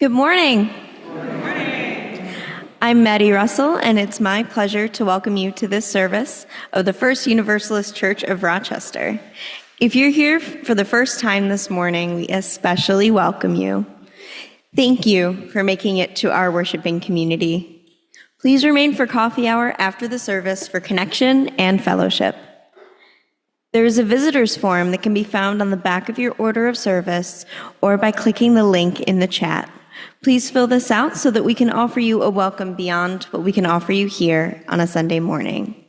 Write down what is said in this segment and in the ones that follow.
Good morning. Good morning. I'm Maddie Russell, and it's my pleasure to welcome you to this service of the First Universalist Church of Rochester. If you're here for the first time this morning, we especially welcome you. Thank you for making it to our worshiping community. Please remain for coffee hour after the service for connection and fellowship. There is a visitor's form that can be found on the back of your order of service or by clicking the link in the chat. Please fill this out so that we can offer you a welcome beyond what we can offer you here on a Sunday morning.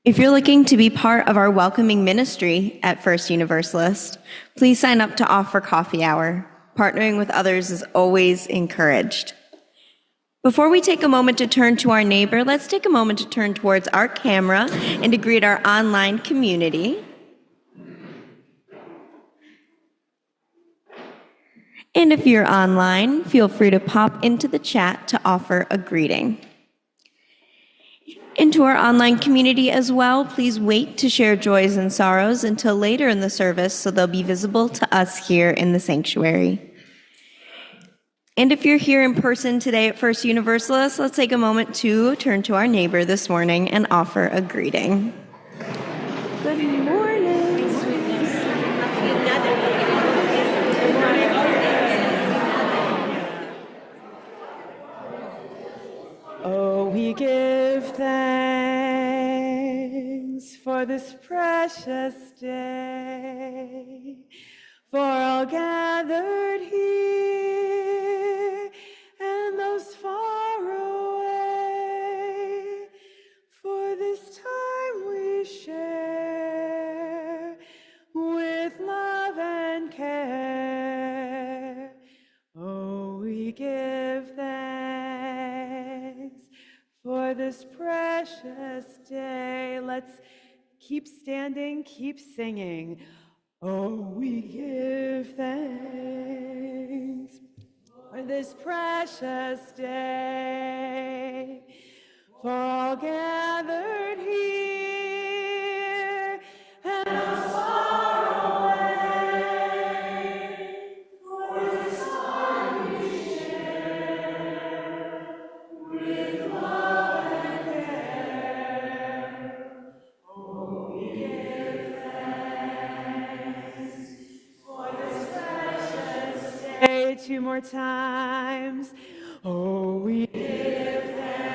If you're looking to be part of our welcoming ministry at First Universalist, please sign up to offer coffee hour. Partnering with others is always encouraged. Before we take a moment to turn to our neighbor, let's take a moment to turn towards our camera and to greet our online community. And if you're online, feel free to pop into the chat to offer a greeting. And to our online community as well, please wait to share joys and sorrows until later in the service so they'll be visible to us here in the sanctuary. And if you're here in person today at First Universalist, let's take a moment to turn to our neighbor this morning and offer a greeting. Good morning. Oh, we give thanks for this precious day, for all gathered here and those far away, for this time we share with love and care. Oh, we give thanks for this precious day. Let's keep standing, keep singing. Oh, we give thanks for this precious day, for all gathered here and those far away, for this time we share with love and care. Oh, we give thanks for this precious day. Two more times. Oh, we give thanks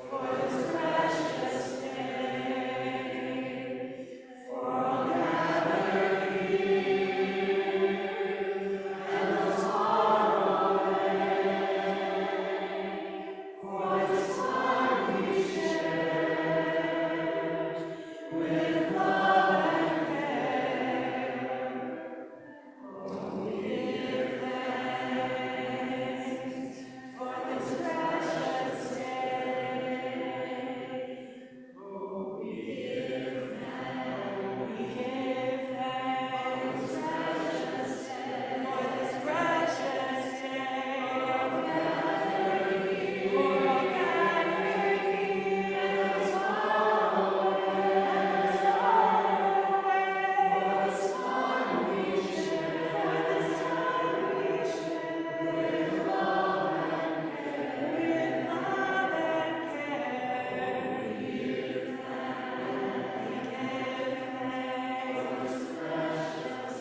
for this precious day, for all gathered here and those far away, for this time we share with love and care. Oh, we give thanks for this precious day. Oh, we give thanks, precious day, for this precious day. For all gathered here and those far away, for this time we share, for this time we share with love and care, with love and care. We give thanks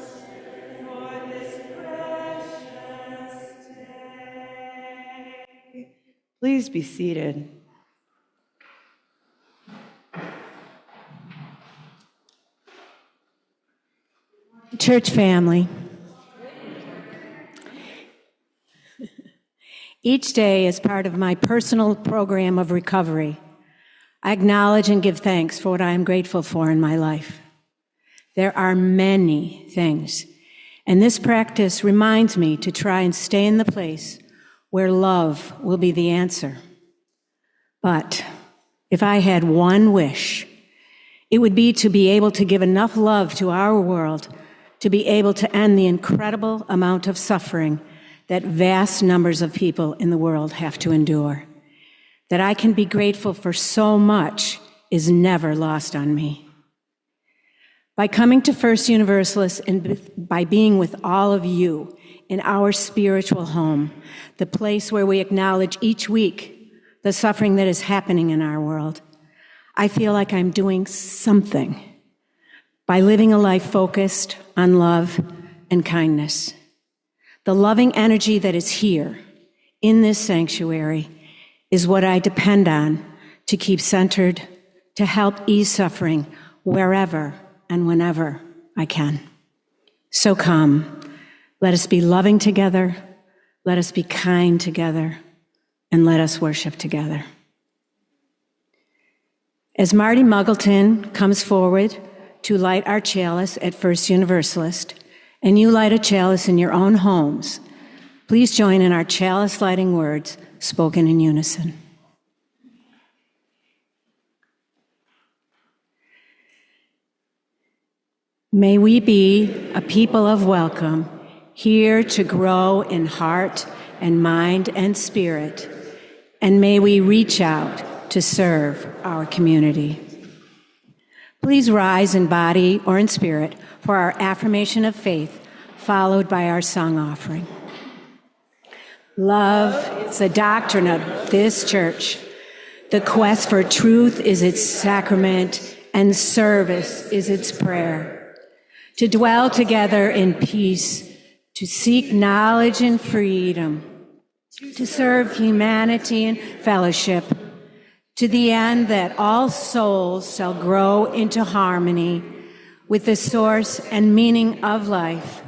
for this precious day. Please be seated. Church family, each day is part of my personal program of recovery. I acknowledge and give thanks for what I am grateful for in my life. There are many things, and this practice reminds me to try and stay in the place where love will be the answer. But if I had one wish, it would be to be able to give enough love to our world to be able to end the incredible amount of suffering that vast numbers of people in the world have to endure. That I can be grateful for so much is never lost on me. By coming to First Universalist and by being with all of you in our spiritual home, the place where we acknowledge each week the suffering that is happening in our world. I feel like I'm doing something by living a life focused on love and kindness. The loving energy that is here in this sanctuary is what I depend on to keep centered, to help ease suffering wherever and whenever I can. So come, let us be loving together, let us be kind together, and let us worship together. As Marty Muggleton comes forward to light our chalice at First Universalist, and you light a chalice in your own homes, please join in our chalice lighting words spoken in unison. May we be a people of welcome, here to grow in heart and mind and spirit, and may we reach out to serve our community. Please rise in body or in spirit for our affirmation of faith, followed by our song offering. Love is the doctrine of this church. The quest for truth is its sacrament, and service is its prayer. To dwell together in peace, to seek knowledge and freedom, to serve humanity and fellowship, to the end that all souls shall grow into harmony with the source and meaning of life.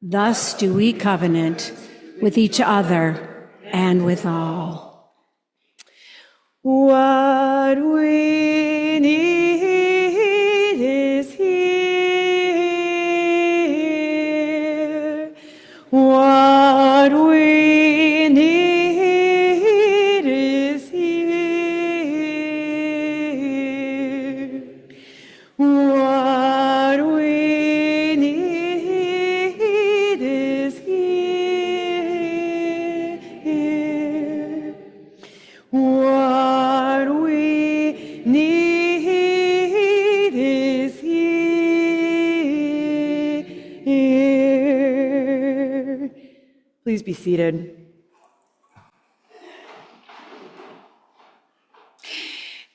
Thus do we covenant with each other and with all. What we need is here. What we need is here. What we need is here. What we need is here. Please be seated.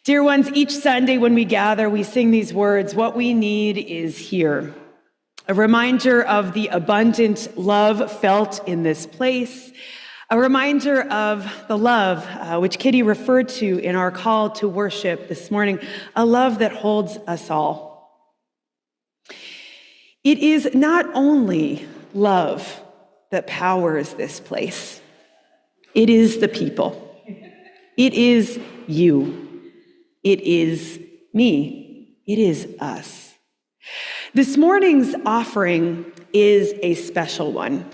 Dear ones, each Sunday when we gather, we sing these words, what we need is here. A reminder of the abundant love felt in this place. A reminder of the love which Kitty referred to in our call to worship this morning, a love that holds us all. It is not only love that powers this place. It is the people. It is you. It is me. It is us. This morning's offering is a special one.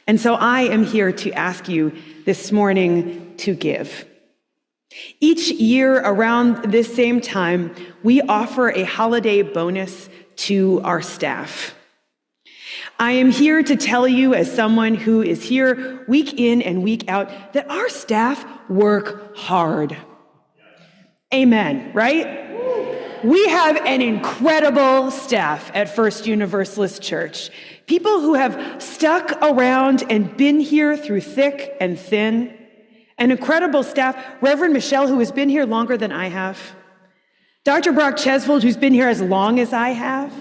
And so I am here to ask you this morning to give. Each year around this same time, we offer a holiday bonus to our staff. I am here to tell you, as someone who is here week in and week out, that our staff work hard. Amen, right? We have an incredible staff at First Universalist Church. People who have stuck around and been here through thick and thin. An incredible staff. Reverend Michelle, who has been here longer than I have. Dr. Brock Chesvold, who's been here as long as I have.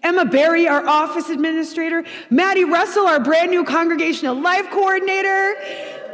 Emma Berry, our office administrator. Maddie Russell, our brand new congregational life coordinator.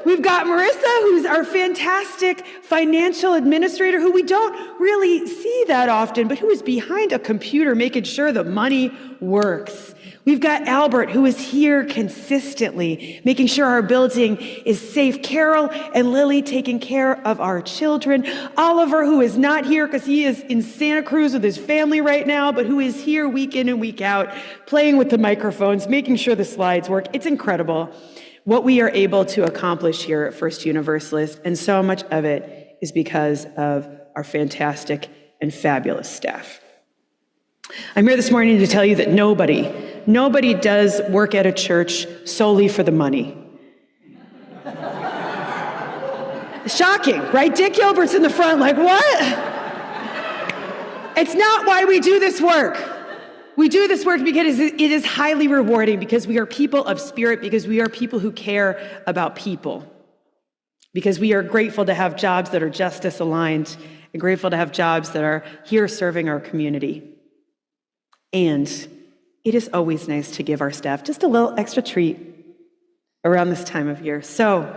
We've got Marissa, who's our fantastic financial administrator, who we don't really see that often, but who is behind a computer making sure the money works. We've got Albert, who is here consistently, making sure our building is safe. Carol and Lily taking care of our children. Oliver, who is not here because he is in Santa Cruz with his family right now, but who is here week in and week out, playing with the microphones, making sure the slides work. It's incredible what we are able to accomplish here at First Universalist, and so much of it is because of our fantastic and fabulous staff. I'm here this morning to tell you that nobody does work at a church solely for the money. Shocking, right? Dick Gilbert's in the front like, what? It's not why we do this work. We do this work because it is highly rewarding, because we are people of spirit, because we are people who care about people, because we are grateful to have jobs that are justice aligned and grateful to have jobs that are here serving our community. And it is always nice to give our staff just a little extra treat around this time of year. So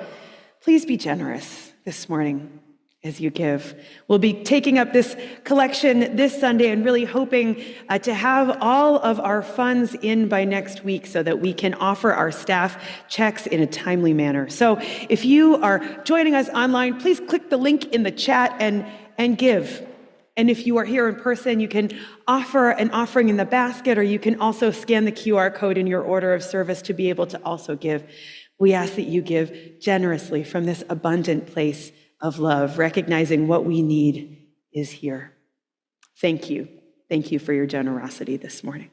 please be generous this morning as you give. We'll be taking up this collection this Sunday and really hoping to have all of our funds in by next week so that we can offer our staff checks in a timely manner. So if you are joining us online, please click the link in the chat and give. And if you are here in person, you can offer an offering in the basket, or you can also scan the QR code in your order of service to be able to also give. We ask that you give generously from this abundant place of love, recognizing what we need is here. Thank you. Thank you for your generosity this morning.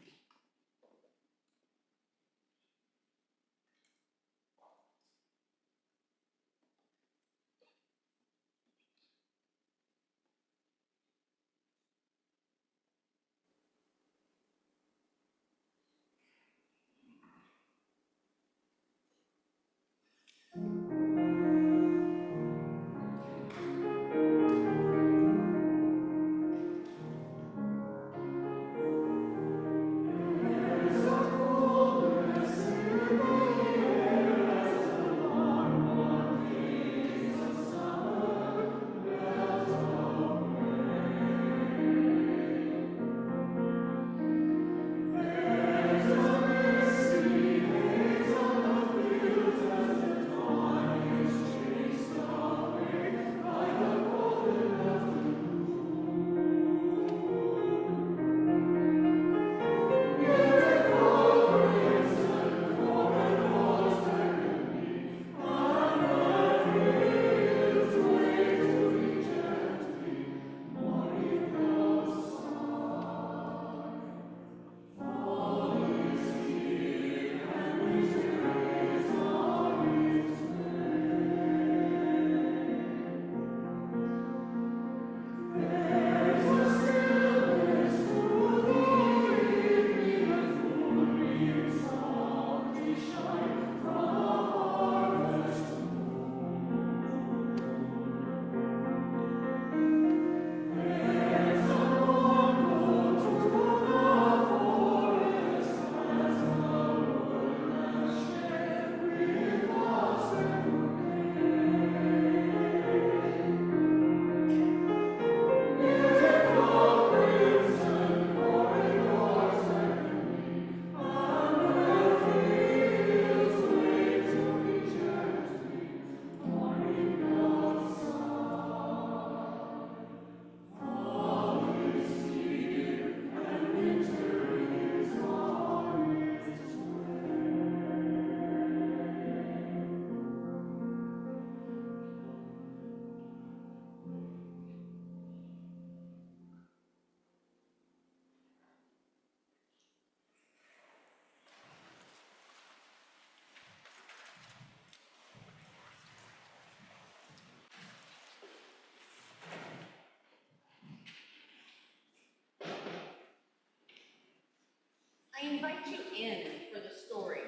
I invite you in for the story.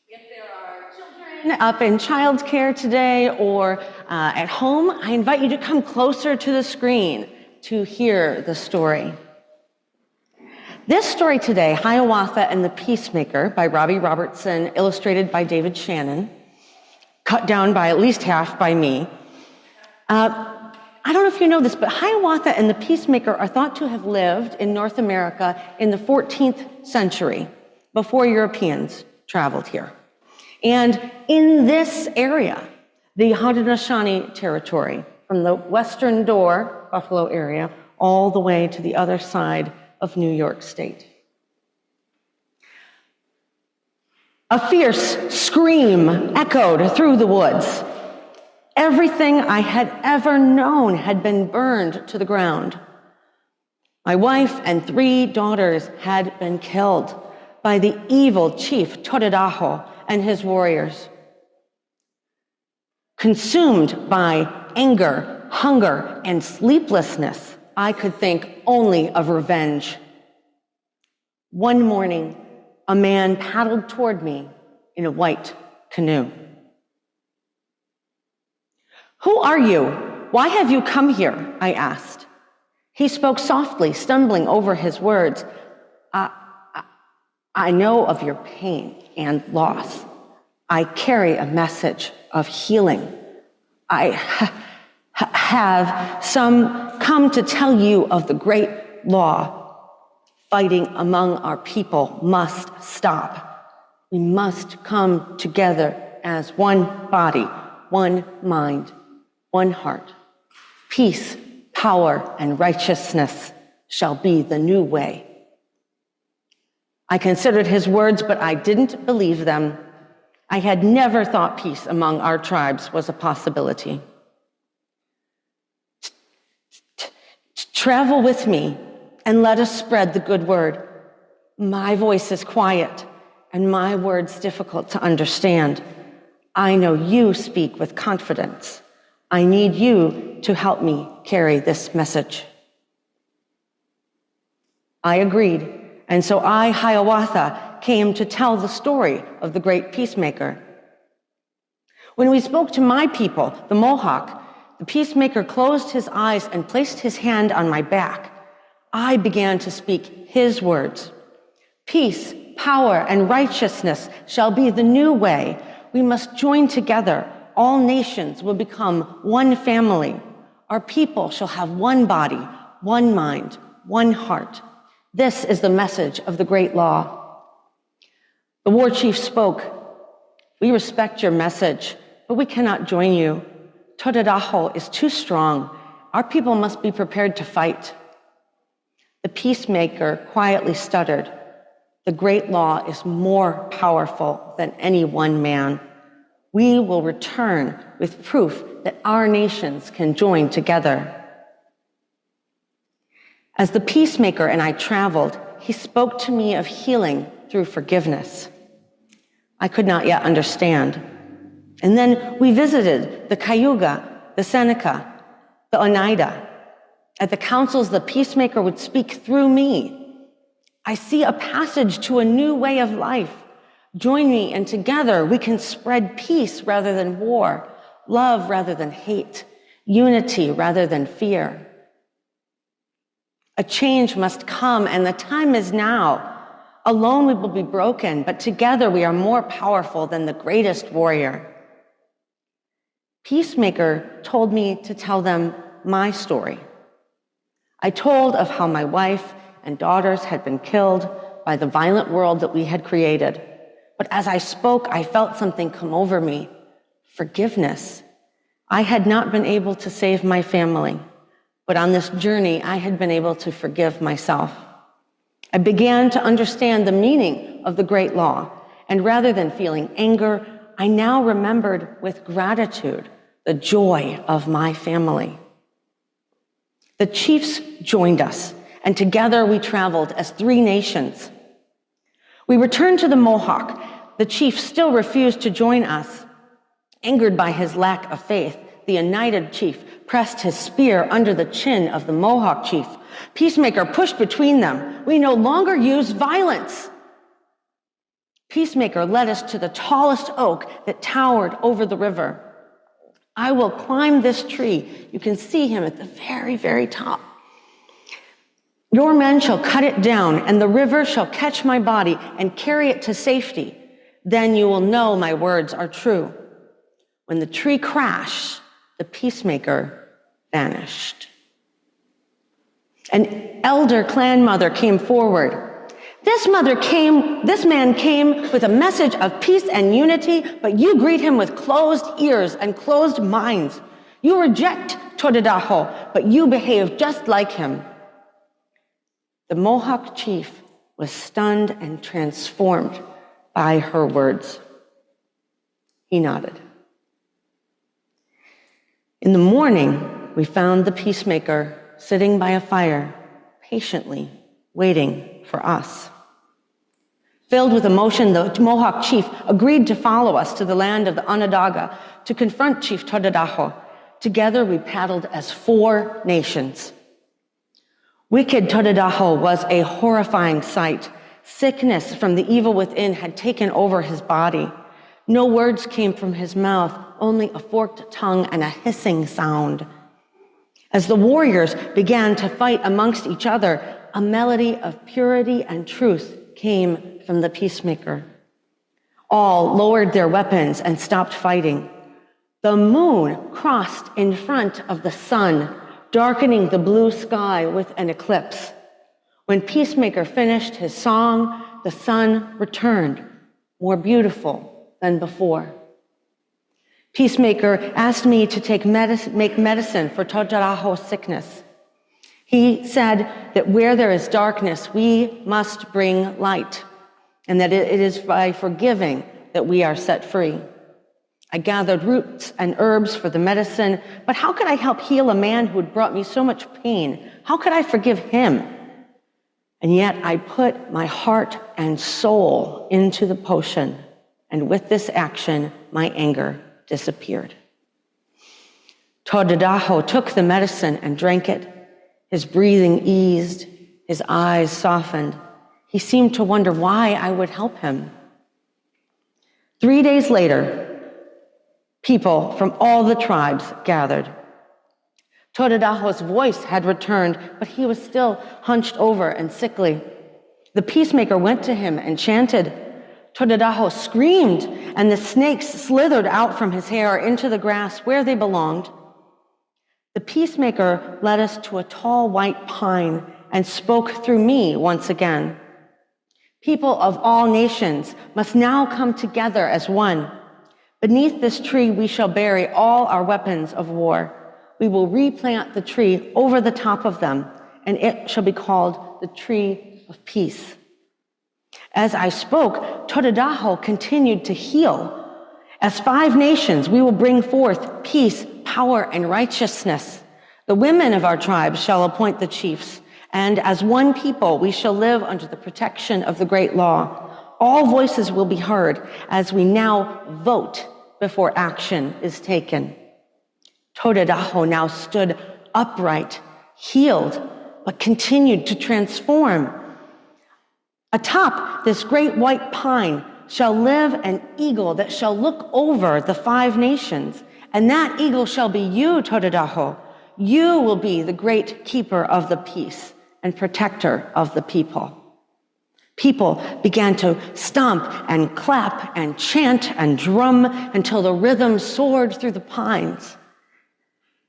If there are children up in childcare today or at home, I invite you to come closer to the screen to hear the story. This story today, Hiawatha and the Peacemaker by Robbie Robertson, illustrated by David Shannon, cut down by at least half by me. I don't know if you know this, but Hiawatha and the Peacemaker are thought to have lived in North America in the 14th century, before Europeans traveled here. And in this area, the Haudenosaunee territory, from the western door, Buffalo area, all the way to the other side of New York State. A fierce scream echoed through the woods. Everything I had ever known had been burned to the ground. My wife and 3 daughters had been killed by the evil chief Tododaho and his warriors. Consumed by anger, hunger, and sleeplessness, I could think only of revenge. One morning, a man paddled toward me in a white canoe. "Who are you? Why have you come here?" I asked. He spoke softly, stumbling over his words. I know of your pain and loss. I carry a message of healing. I have some come to tell you of the great law. Fighting among our people must stop. We must come together as one body, one mind, one heart. Peace, power, and righteousness shall be the new way. I considered his words, but I didn't believe them. I had never thought peace among our tribes was a possibility. Travel with me and let us spread the good word. My voice is quiet and my words difficult to understand. I know you speak with confidence. I need you to help me carry this message. I agreed, and so I, Hiawatha, came to tell the story of the great peacemaker. When we spoke to my people, the Mohawk, the peacemaker closed his eyes and placed his hand on my back. I began to speak his words. Peace, power, and righteousness shall be the new way. We must join together. All nations will become one family. Our people shall have one body, one mind, one heart. This is the message of the great law. The war chief spoke. We respect your message, but we cannot join you. Todadaho is too strong. Our people must be prepared to fight. The peacemaker quietly stuttered. The great law is more powerful than any one man. We will return with proof that our nations can join together. As the peacemaker and I traveled, he spoke to me of healing through forgiveness. I could not yet understand. And then we visited the Cayuga, the Seneca, the Oneida. At the councils, the peacemaker would speak through me. I see a passage to a new way of life. Join me, and together we can spread peace rather than war, love rather than hate, unity rather than fear. A change must come, and the time is now. Alone we will be broken, but together we are more powerful than the greatest warrior. Peacemaker told me to tell them my story. I told of how my wife and daughters had been killed by the violent world that we had created. But as I spoke, I felt something come over me. Forgiveness. I had not been able to save my family, but on this journey, I had been able to forgive myself. I began to understand the meaning of the great law, and rather than feeling anger, I now remembered with gratitude the joy of my family. The chiefs joined us, and together we traveled as 3 nations. We returned to the Mohawk. The chief still refused to join us. Angered by his lack of faith, the Oneida chief pressed his spear under the chin of the Mohawk chief. Peacemaker pushed between them. We no longer use violence. Peacemaker led us to the tallest oak that towered over the river. I will climb this tree. You can see him at the very, very top. Your men shall cut it down, and the river shall catch my body and carry it to safety. Then you will know my words are true. When the tree crashed, the peacemaker vanished. An elder clan mother came forward. This man came with a message of peace and unity, but you greet him with closed ears and closed minds. You reject Todadaho, but you behave just like him. The Mohawk chief was stunned and transformed by her words. He nodded. In the morning, we found the peacemaker sitting by a fire, patiently waiting for us. Filled with emotion, the Mohawk chief agreed to follow us to the land of the Onondaga to confront Chief Todadaho. Together, we paddled as 4 nations. Wicked Todadaho was a horrifying sight. Sickness from the evil within had taken over his body. No words came from his mouth, only a forked tongue and a hissing sound. As the warriors began to fight amongst each other, a melody of purity and truth came from the peacemaker. All lowered their weapons and stopped fighting. The moon crossed in front of the sun, darkening the blue sky with an eclipse. When Peacemaker finished his song, the sun returned, more beautiful than before. Peacemaker asked me to make medicine for Todaraho's sickness. He said that where there is darkness, we must bring light, and that it is by forgiving that we are set free. I gathered roots and herbs for the medicine, but how could I help heal a man who had brought me so much pain? How could I forgive him? And yet I put my heart and soul into the potion, and with this action, my anger disappeared. Todaraho took the medicine and drank it. His breathing eased, his eyes softened. He seemed to wonder why I would help him. 3 days later, people from all the tribes gathered. Todaraho's voice had returned, but he was still hunched over and sickly. The peacemaker went to him and chanted. Todaraho screamed, and the snakes slithered out from his hair into the grass where they belonged. The peacemaker led us to a tall white pine and spoke through me once again. People of all nations must now come together as one. Beneath this tree we shall bury all our weapons of war. We will replant the tree over the top of them, and it shall be called the Tree of Peace. As I spoke, Todaraho continued to heal. As 5 nations, we will bring forth peace, power, and righteousness. The women of our tribes shall appoint the chiefs, and as one people, we shall live under the protection of the great law. All voices will be heard as we now vote before action is taken. Todaraho now stood upright, healed, but continued to transform. Atop this great white pine shall live an eagle that shall look over the 5 nations, and that eagle shall be you, Todaraho. You will be the great keeper of the peace and protector of the people. People began to stomp and clap and chant and drum until the rhythm soared through the pines.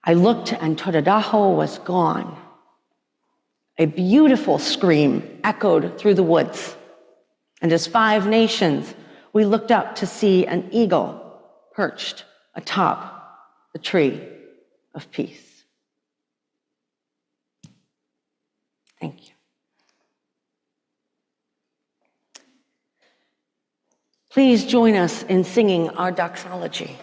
I looked and Todaraho was gone. A beautiful scream echoed through the woods. And as 5 nations, we looked up to see an eagle perched atop the tree of peace. Thank you. Please join us in singing our doxology.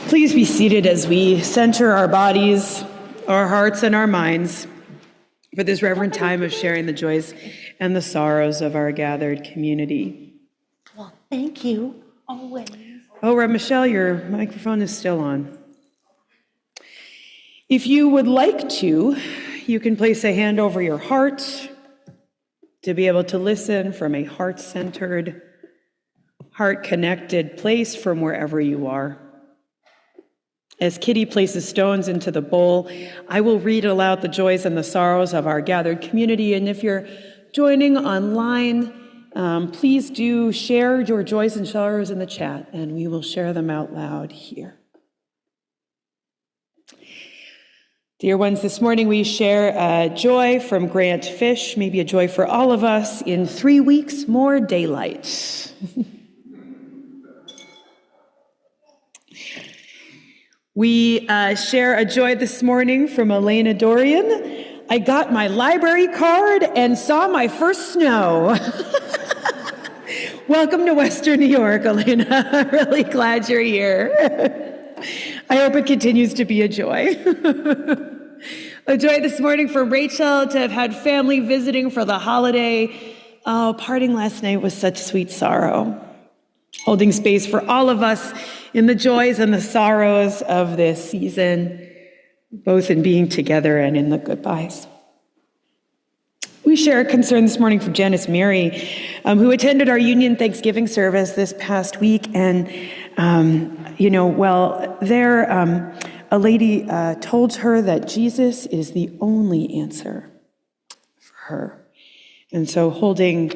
Please be seated as we center our bodies, our hearts, and our minds for this reverent time of sharing the joys and the sorrows of our gathered community. Well, thank you always. Oh, Rev. Michelle, your microphone is still on. If you would like to, you can place a hand over your heart to be able to listen from a heart-centered, heart-connected place from wherever you are. As Kitty places stones into the bowl, I will read aloud the joys and the sorrows of our gathered community. And if you're joining online, please do share your joys and sorrows in the chat, and we will share them out loud here. Dear ones, this morning we share a joy from Grant Fish, maybe a joy for all of us, in 3 weeks more daylight. We share a joy this morning from Elena Dorian. I got my library card and saw my first snow. Welcome to Western New York, Elena. I'm really glad you're here. I hope it continues to be a joy. A joy this morning for Rachel to have had family visiting for the holiday. Oh, parting last night was such sweet sorrow. Holding space for all of us in the joys and the sorrows of this season, both in being together and in the goodbyes. We share a concern this morning for Janice Mary, who attended our Union Thanksgiving service this past week. And, a lady told her that Jesus is the only answer for her. And so holding,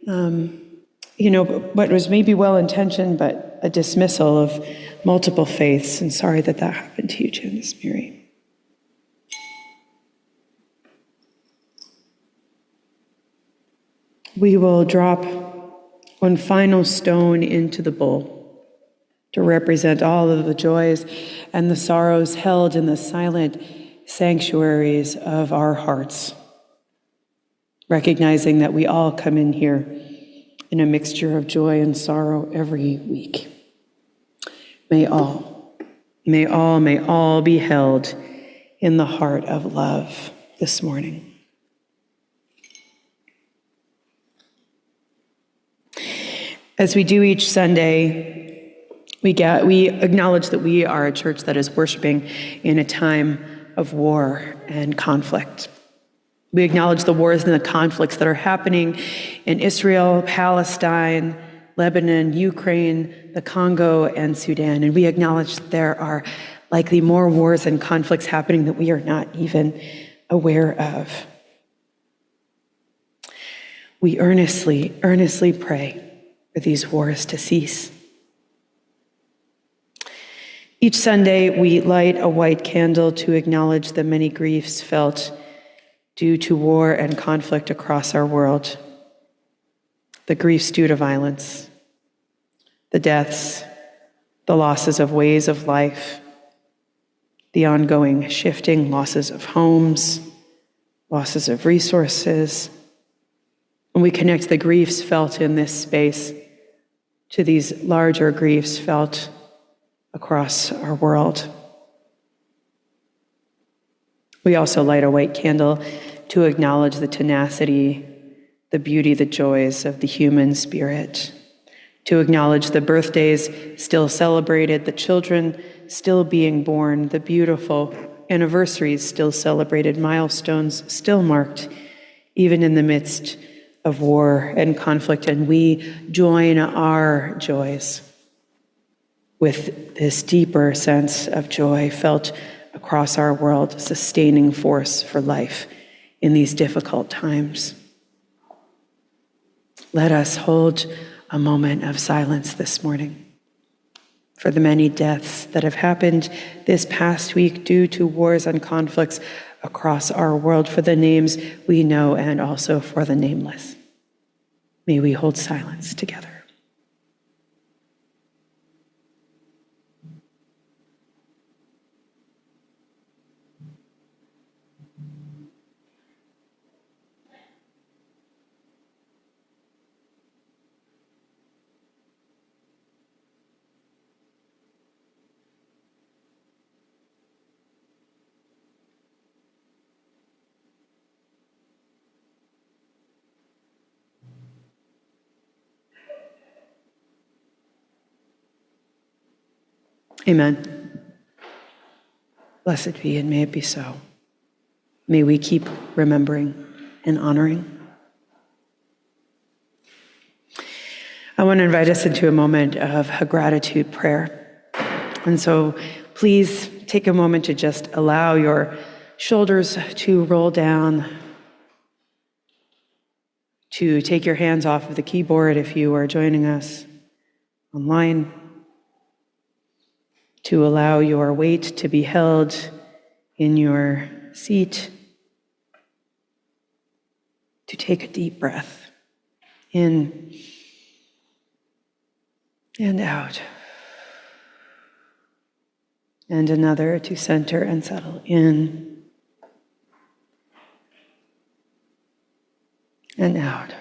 what was maybe well-intentioned, but a dismissal of multiple faiths. And sorry that happened to you, Janice Mary. We will drop one final stone into the bowl to represent all of the joys and the sorrows held in the silent sanctuaries of our hearts, recognizing that we all come in here in a mixture of joy and sorrow every week. May all be held in the heart of love this morning. As we do each Sunday, we acknowledge that we are a church that is worshiping in a time of war and conflict. We acknowledge the wars and the conflicts that are happening in Israel, Palestine, Lebanon, Ukraine, the Congo, and Sudan. And we acknowledge that there are likely more wars and conflicts happening that we are not even aware of. We earnestly pray for these wars to cease. Each Sunday, we light a white candle to acknowledge the many griefs felt due to war and conflict across our world. The griefs due to violence, the deaths, the losses of ways of life, the ongoing shifting losses of homes, losses of resources. And we connect the griefs felt in this space to these larger griefs felt across our world. We also light a white candle to acknowledge the tenacity, the beauty, the joys of the human spirit, to acknowledge the birthdays still celebrated, the children still being born, the beautiful anniversaries still celebrated, milestones still marked, even in the midst of war and conflict. And we join our joys with this deeper sense of joy felt across our world, a sustaining force for life in these difficult times. Let us hold a moment of silence this morning for the many deaths that have happened this past week due to wars and conflicts across our world, for the names we know and also for the nameless. May we hold silence together. Amen. Blessed be, and may it be so. May we keep remembering and honoring. I want to invite us into a moment of a gratitude prayer. And so please take a moment to just allow your shoulders to roll down, to take your hands off of the keyboard if you are joining us online, to allow your weight to be held in your seat to take a deep breath in and out. And another to center and settle in and out.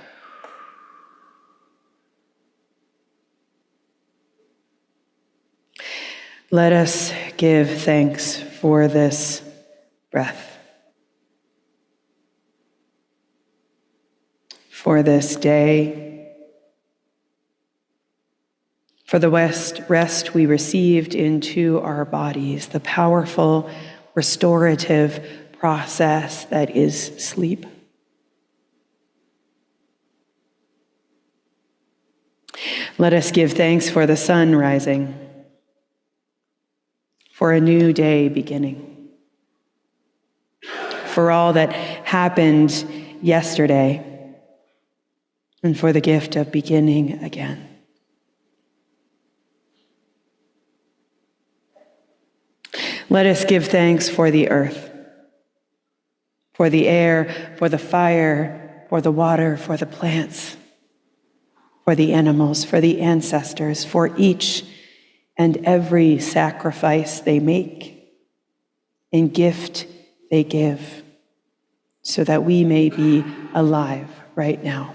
Let us give thanks for this breath, for this day, for the rest we received into our bodies, the powerful restorative process that is sleep. Let us give thanks for the sun rising, for a new day beginning, for all that happened yesterday, and for the gift of beginning again. Let us give thanks for the earth, for the air, for the fire, for the water, for the plants, for the animals, for the ancestors, for each and every sacrifice they make and gift they give, so that we may be alive right now,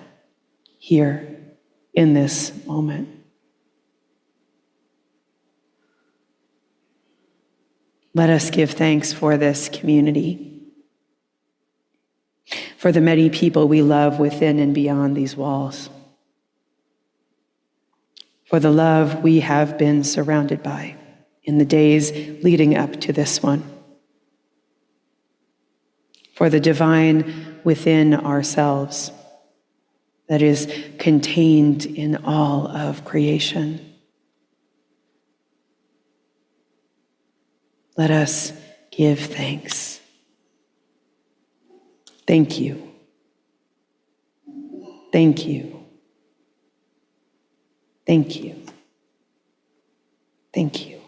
here in this moment. Let us give thanks for this community, for the many people we love within and beyond these walls, for the love we have been surrounded by in the days leading up to this one, for the divine within ourselves that is contained in all of creation. Let us give thanks. Thank you. Thank you. Thank you. Thank you.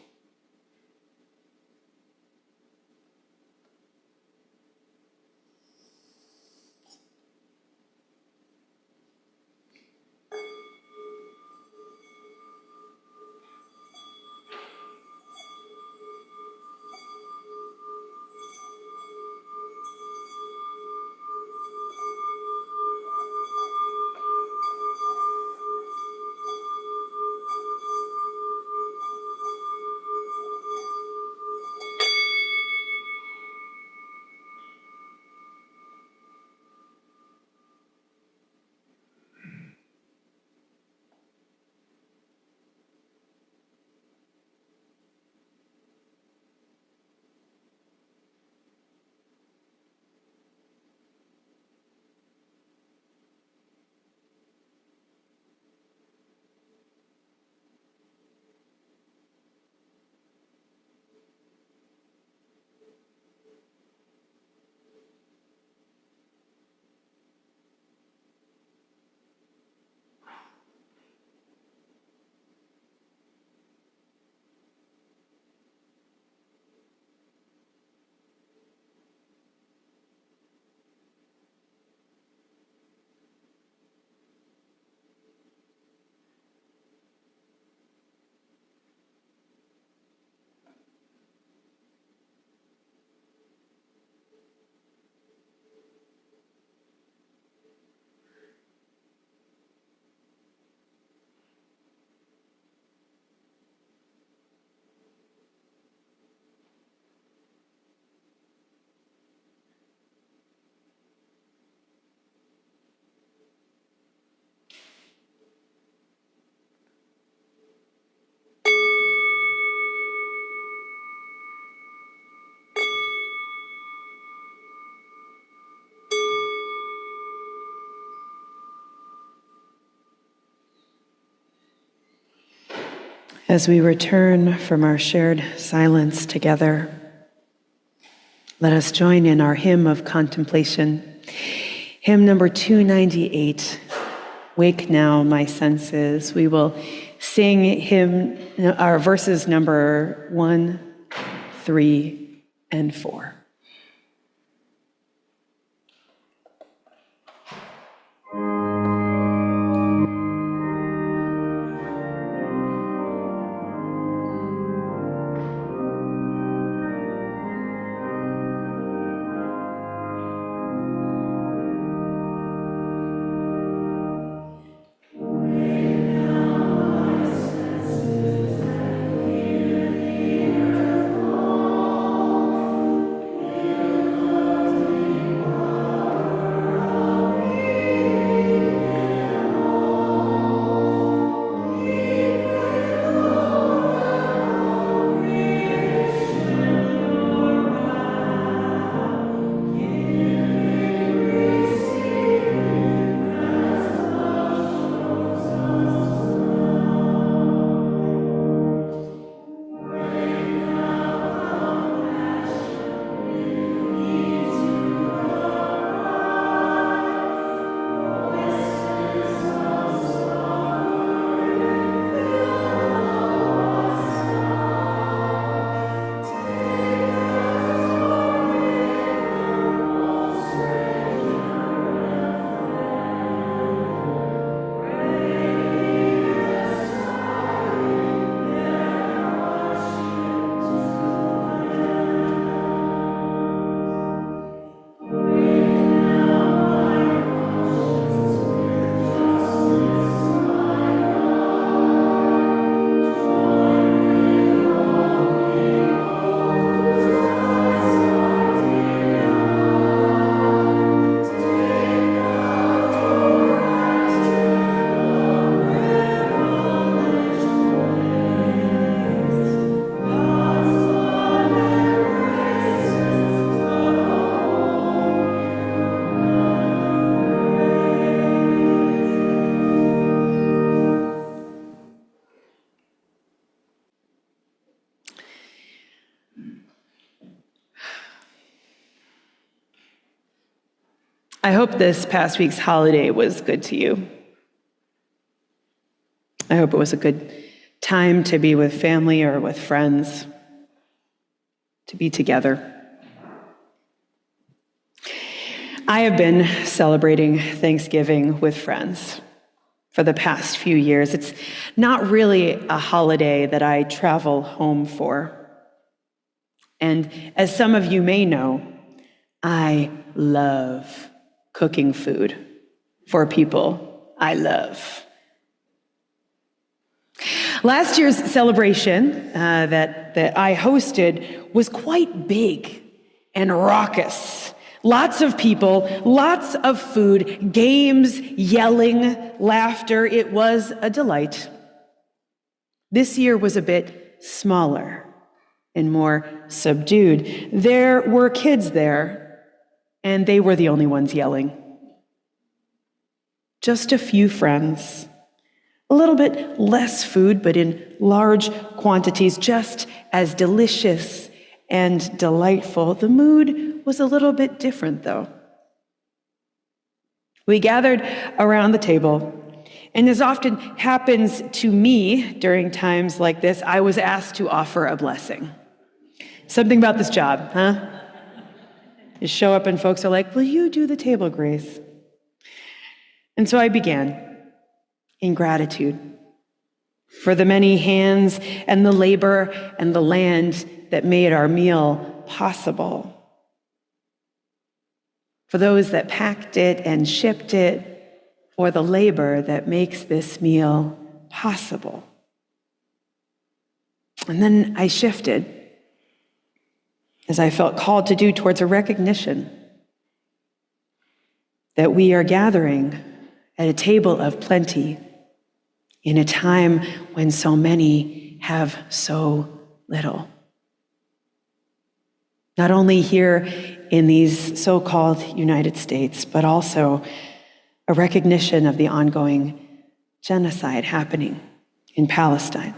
As we return from our shared silence together, let us join in our hymn of contemplation. Hymn number 298, Wake Now My Senses. We will sing our verses number 1, 3, and 4. I hope this past week's holiday was good to you. I hope it was a good time to be with family or with friends, to be together. I have been celebrating Thanksgiving with friends for the past few years. It's not really a holiday that I travel home for. And as some of you may know, I love cooking food for people I love. Last year's celebration that I hosted was quite big and raucous. Lots of people, lots of food, games, yelling, laughter. It was a delight. This year was a bit smaller and more subdued. There were kids there, and they were the only ones yelling. Just a few friends. A little bit less food, but in large quantities, just as delicious and delightful. The mood was a little bit different, though. We gathered around the table, and as often happens to me during times like this, I was asked to offer a blessing. Something about this job, huh? You show up and folks are like, "Will you do the table, Grace?" And so I began in gratitude for the many hands and the labor and the land that made our meal possible. For those that packed it and shipped it, or the labor that makes this meal possible. And then I shifted, as I felt called to do, towards a recognition that we are gathering at a table of plenty in a time when so many have so little. Not only here in these so-called United States, but also a recognition of the ongoing genocide happening in Palestine.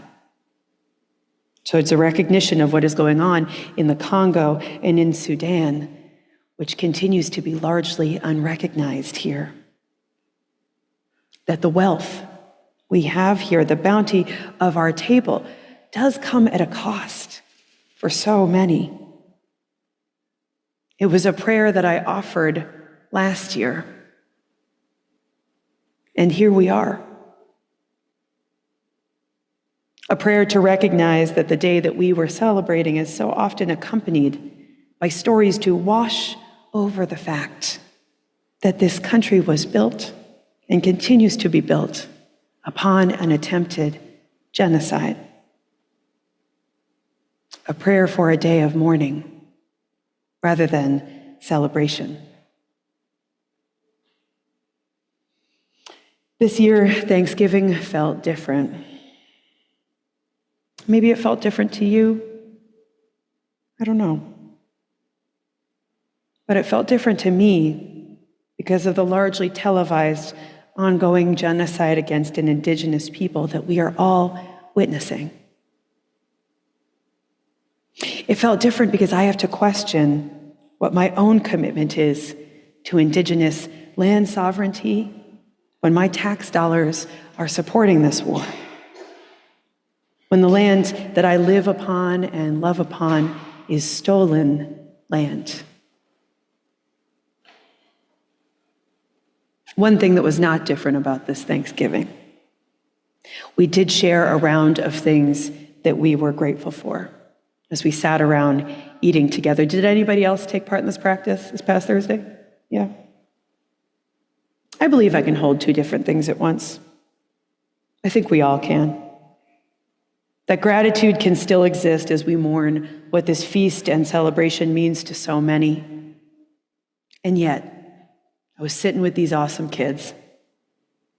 So it's a recognition of what is going on in the Congo and in Sudan, which continues to be largely unrecognized here. That the wealth we have here, the bounty of our table, does come at a cost for so many. It was a prayer that I offered last year. And here we are. A prayer to recognize that the day that we were celebrating is so often accompanied by stories to wash over the fact that this country was built and continues to be built upon an attempted genocide. A prayer for a day of mourning rather than celebration. This year, Thanksgiving felt different. Maybe it felt different to you. I don't know. But it felt different to me because of the largely televised ongoing genocide against an indigenous people that we are all witnessing. It felt different because I have to question what my own commitment is to indigenous land sovereignty when my tax dollars are supporting this war. When the land that I live upon and love upon is stolen land. One thing that was not different about this Thanksgiving, we did share a round of things that we were grateful for as we sat around eating together. Did anybody else take part in this practice this past Thursday? Yeah. I believe I can hold two different things at once. I think we all can. That gratitude can still exist as we mourn what this feast and celebration means to so many. And yet, I was sitting with these awesome kids,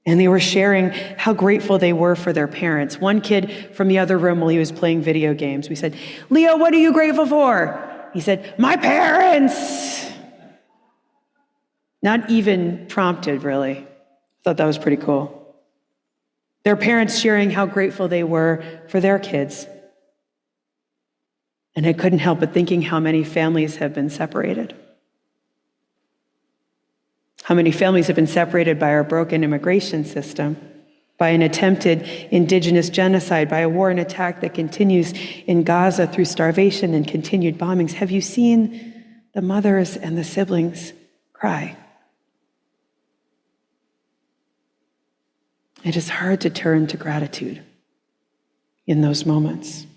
and they were sharing how grateful they were for their parents. One kid from the other room, while he was playing video games, we said, "Leo, what are you grateful for?" He said, "My parents." Not even prompted, really. I thought that was pretty cool. Their parents sharing how grateful they were for their kids. And I couldn't help but thinking how many families have been separated. How many families have been separated by our broken immigration system, by an attempted indigenous genocide, by a war and attack that continues in Gaza through starvation and continued bombings. Have you seen the mothers and the siblings cry? It is hard to turn to gratitude in those moments.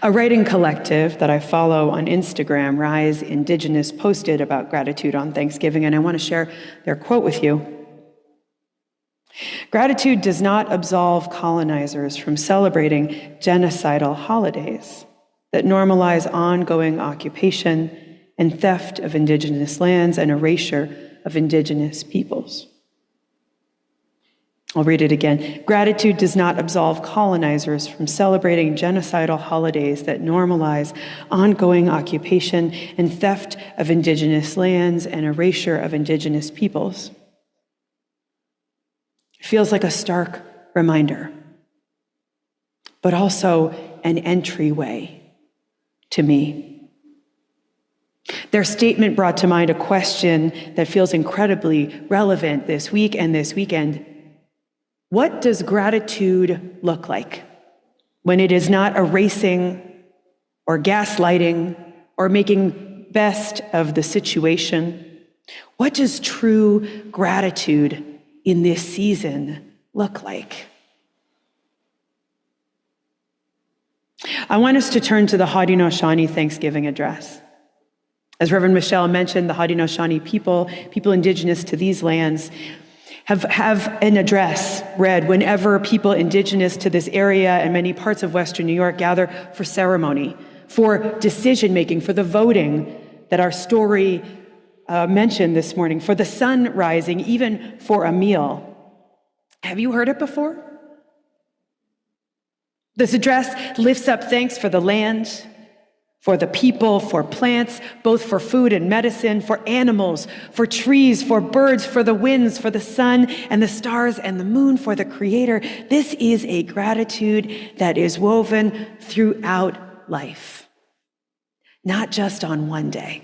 A writing collective that I follow on Instagram, Rise Indigenous, posted about gratitude on Thanksgiving, and I want to share their quote with you. Gratitude does not absolve colonizers from celebrating genocidal holidays that normalize ongoing occupation and theft of indigenous lands and erasure of indigenous peoples. I'll read it again. Gratitude does not absolve colonizers from celebrating genocidal holidays that normalize ongoing occupation and theft of indigenous lands and erasure of indigenous peoples. It feels like a stark reminder, but also an entryway to me. Their statement brought to mind a question that feels incredibly relevant this week and this weekend. What does gratitude look like when it is not erasing or gaslighting or making best of the situation? What does true gratitude in this season look like? I want us to turn to the Haudenosaunee Thanksgiving address. As Reverend Michelle mentioned, the Haudenosaunee people indigenous to these lands, have an address read whenever people indigenous to this area and many parts of Western New York gather for ceremony, for decision-making, for the voting that our story mentioned this morning, for the sun rising, even for a meal. Have you heard it before? This address lifts up thanks for the land, for the people, for plants, both for food and medicine, for animals, for trees, for birds, for the winds, for the sun and the stars and the moon, for the Creator. This is a gratitude that is woven throughout life, not just on one day.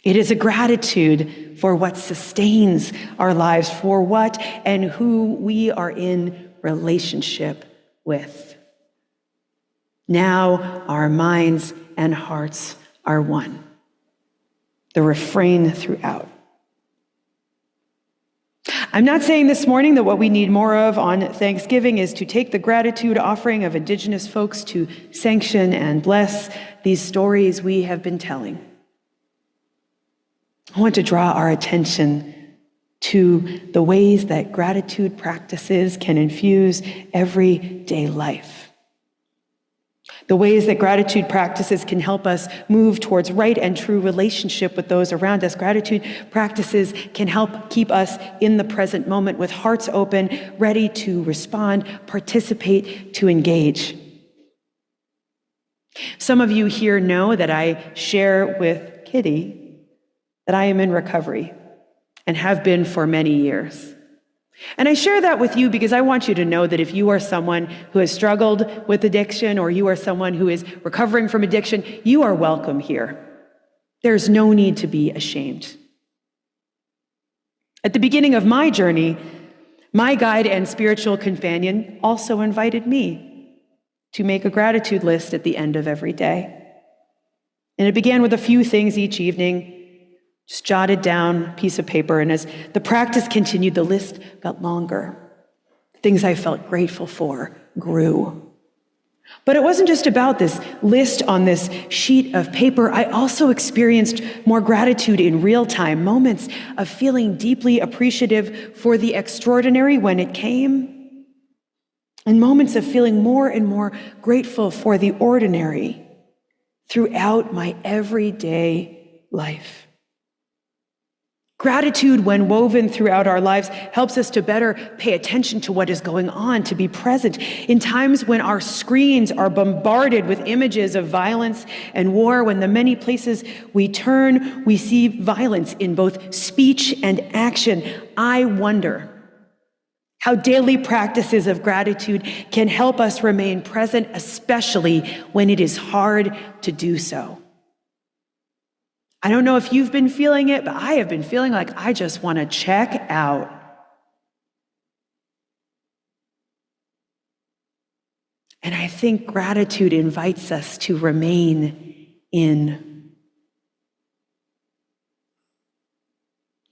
It is a gratitude for what sustains our lives, for what and who we are in relationship with. Now our minds and hearts are one. The refrain throughout. I'm not saying this morning that what we need more of on Thanksgiving is to take the gratitude offering of Indigenous folks to sanction and bless these stories we have been telling. I want to draw our attention to the ways that gratitude practices can infuse everyday life. The ways that gratitude practices can help us move towards right and true relationship with those around us. Gratitude practices can help keep us in the present moment with hearts open, ready to respond, participate, to engage. Some of you here know that I share with Kitty that I am in recovery and have been for many years. And I share that with you because I want you to know that if you are someone who has struggled with addiction or you are someone who is recovering from addiction, you are welcome here. There's no need to be ashamed. At the beginning of my journey, my guide and spiritual companion also invited me to make a gratitude list at the end of every day. And it began with a few things each evening, just jotted down a piece of paper, and as the practice continued, the list got longer. Things I felt grateful for grew. But it wasn't just about this list on this sheet of paper. I also experienced more gratitude in real time, moments of feeling deeply appreciative for the extraordinary when it came, and moments of feeling more and more grateful for the ordinary throughout my everyday life. Gratitude, when woven throughout our lives, helps us to better pay attention to what is going on, to be present. In times when our screens are bombarded with images of violence and war, when the many places we turn, we see violence in both speech and action, I wonder how daily practices of gratitude can help us remain present, especially when it is hard to do so. I don't know if you've been feeling it, but I have been feeling like I just want to check out. And I think gratitude invites us to remain in,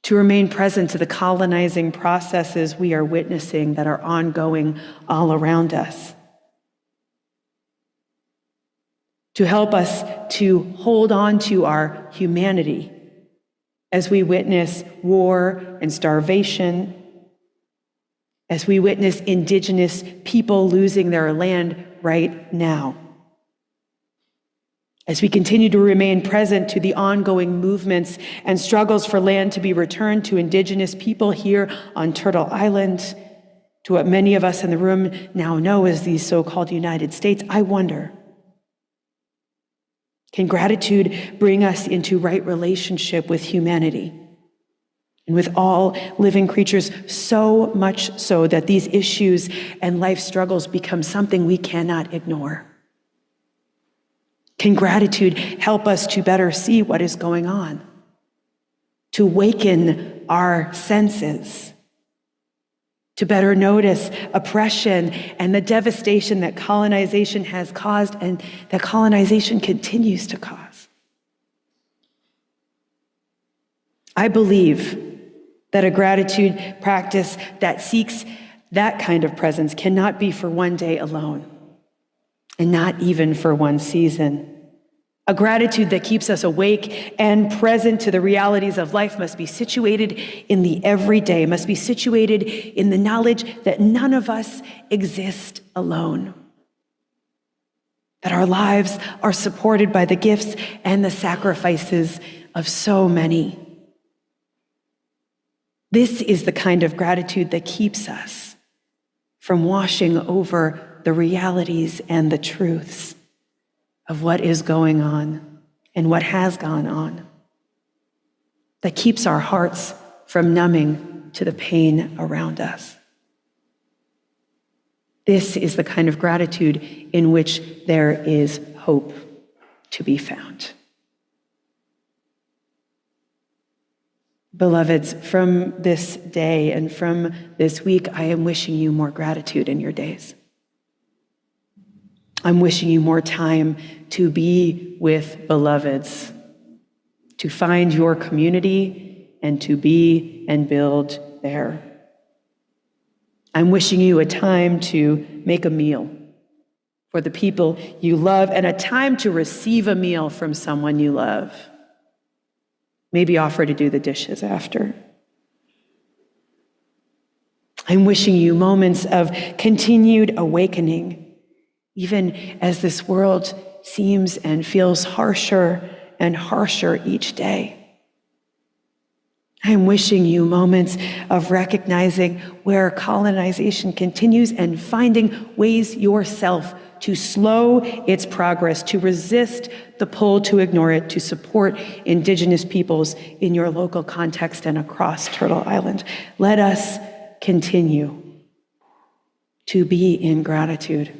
to remain present to the colonizing processes we are witnessing that are ongoing all around us, to help us to hold on to our humanity as we witness war and starvation, as we witness indigenous people losing their land right now, as we continue to remain present to the ongoing movements and struggles for land to be returned to indigenous people here on Turtle Island, to what many of us in the room now know as the so-called United States. I wonder, can gratitude bring us into right relationship with humanity and with all living creatures, so much so that these issues and life struggles become something we cannot ignore? Can gratitude help us to better see what is going on, to waken our senses, to better notice oppression and the devastation that colonization has caused and that colonization continues to cause? I believe that a gratitude practice that seeks that kind of presence cannot be for one day alone, and not even for one season. A gratitude that keeps us awake and present to the realities of life must be situated in the everyday, must be situated in the knowledge that none of us exist alone, that our lives are supported by the gifts and the sacrifices of so many. This is the kind of gratitude that keeps us from washing over the realities and the truths of what is going on and what has gone on, that keeps our hearts from numbing to the pain around us. This is the kind of gratitude in which there is hope to be found. Beloveds, from this day and from this week, I am wishing you more gratitude in your days. I'm wishing you more time to be with beloveds, to find your community and to be and build there. I'm wishing you a time to make a meal for the people you love and a time to receive a meal from someone you love. Maybe offer to do the dishes after. I'm wishing you moments of continued awakening, even as this world seems and feels harsher and harsher each day. I'm wishing you moments of recognizing where colonization continues and finding ways yourself to slow its progress, to resist the pull to ignore it, to support indigenous peoples in your local context and across Turtle Island. Let us continue to be in gratitude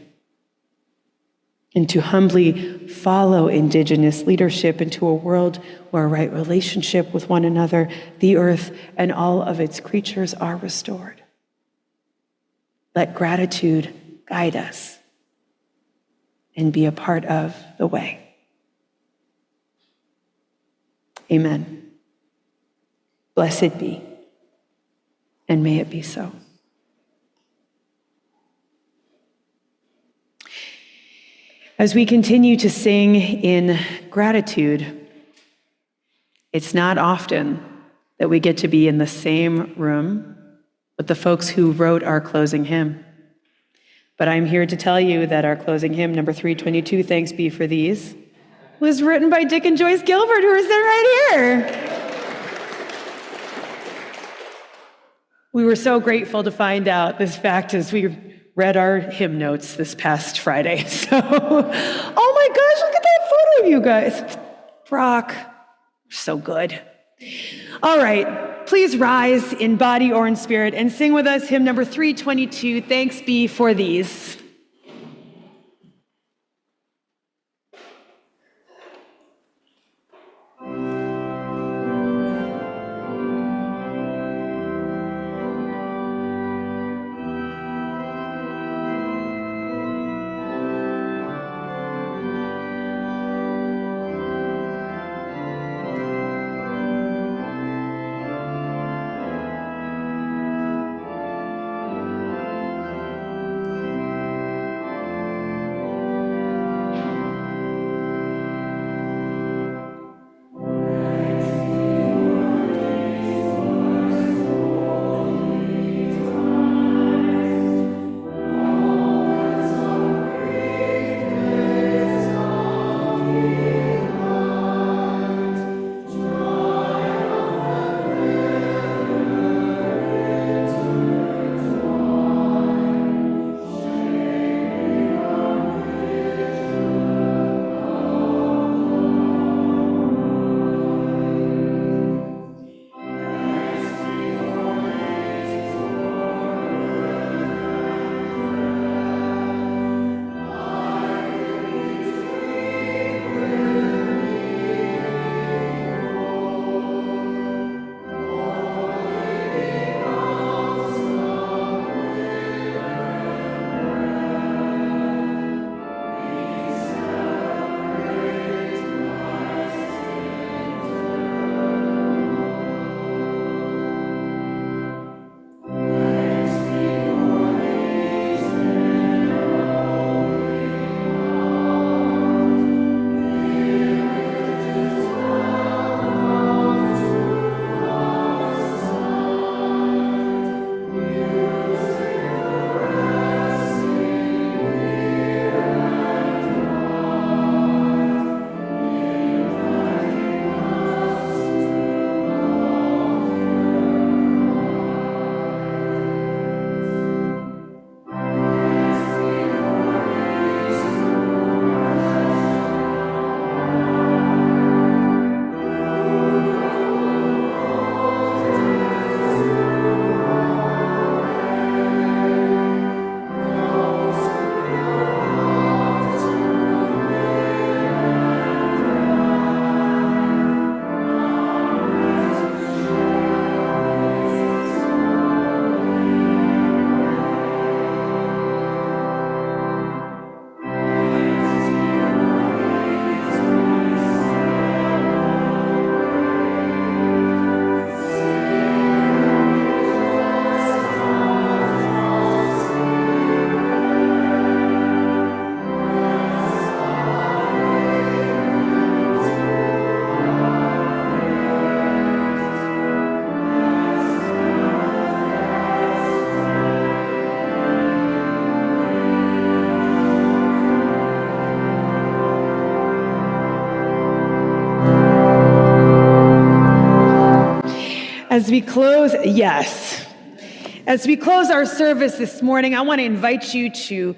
and to humbly follow indigenous leadership into a world where right relationship with one another, the earth, and all of its creatures are restored. Let gratitude guide us and be a part of the way. Amen. Blessed be, and may it be so. As we continue to sing in gratitude, it's not often that we get to be in the same room with the folks who wrote our closing hymn. But I'm here to tell you that our closing hymn, number 322, Thanks Be for These, was written by Dick and Joyce Gilbert, who are sitting right here. We were so grateful to find out this fact as we read our hymn notes this past Friday. So, oh my gosh, look at that photo of you guys. Brock, so good. All right, please rise in body or in spirit and sing with us hymn number 322, Thanks Be for These. As we close, yes. As we close our service this morning, I want to invite you to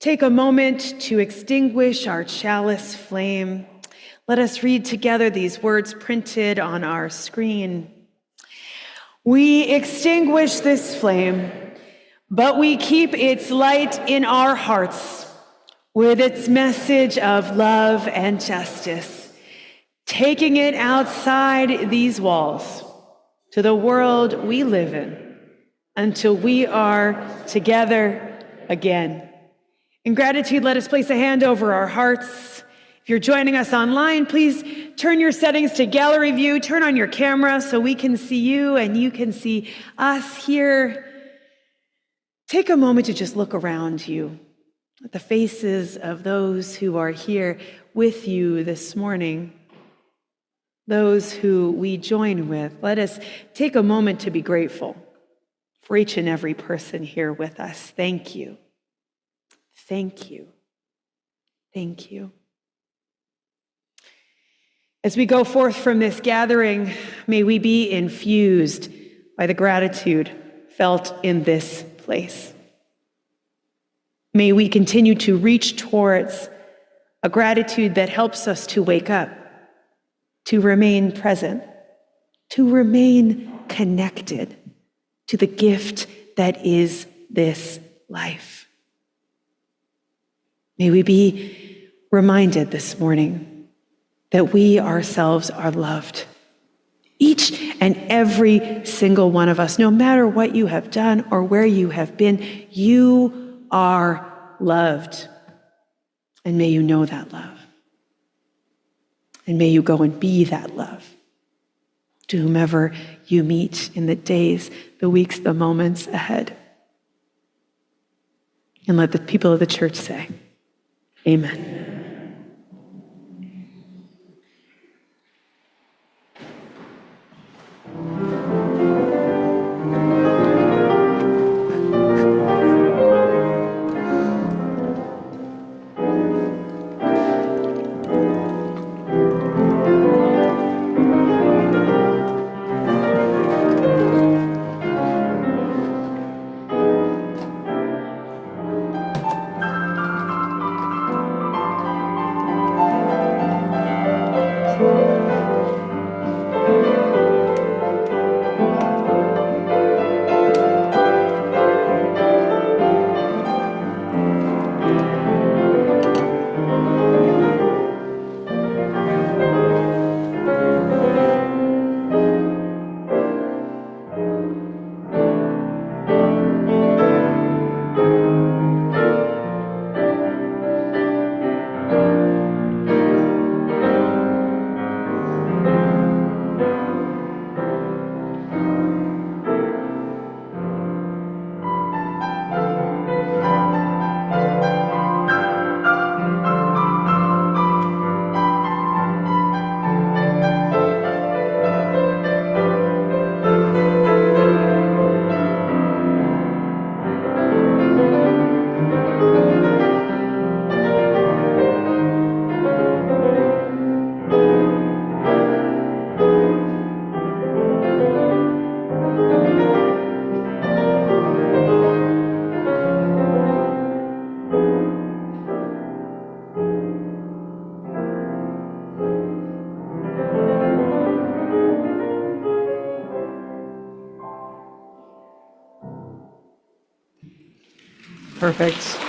take a moment to extinguish our chalice flame. Let us read together these words printed on our screen. We extinguish this flame, but we keep its light in our hearts with its message of love and justice, taking it outside these walls to the world we live in until we are together again. In gratitude, let us place a hand over our hearts. If you're joining us online, please turn your settings to gallery view, turn on your camera so we can see you and you can see us here. Take a moment to just look around you at the faces of those who are here with you this morning, those who we join with. Let us take a moment to be grateful for each and every person here with us. Thank you. Thank you. Thank you. As we go forth from this gathering, may we be infused by the gratitude felt in this place. May we continue to reach towards a gratitude that helps us to wake up, to remain present, to remain connected to the gift that is this life. May we be reminded this morning that we ourselves are loved. Each and every single one of us, no matter what you have done or where you have been, you are loved. And may you know that love. And may you go and be that love to whomever you meet in the days, the weeks, the moments ahead. And let the people of the church say, amen. Perfect.